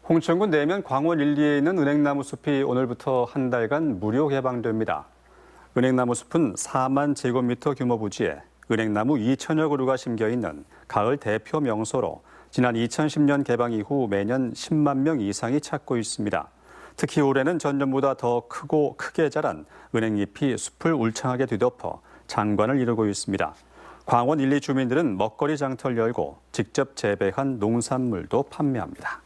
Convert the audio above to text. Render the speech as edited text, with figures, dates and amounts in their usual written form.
홍천군 내면 광원 1, 2에 있는 은행나무 숲이 오늘부터 한 달간 무료 개방됩니다. 은행나무 숲은 4만 제곱미터 규모 부지에 은행나무 2천여 그루가 심겨 있는 가을 대표 명소로 지난 2010년 개방 이후 매년 10만 명 이상이 찾고 있습니다. 특히 올해는 전년보다 더 크게 자란 은행잎이 숲을 울창하게 뒤덮어 장관을 이루고 있습니다. 광원 1, 2 주민들은 먹거리 장터를 열고 직접 재배한 농산물도 판매합니다.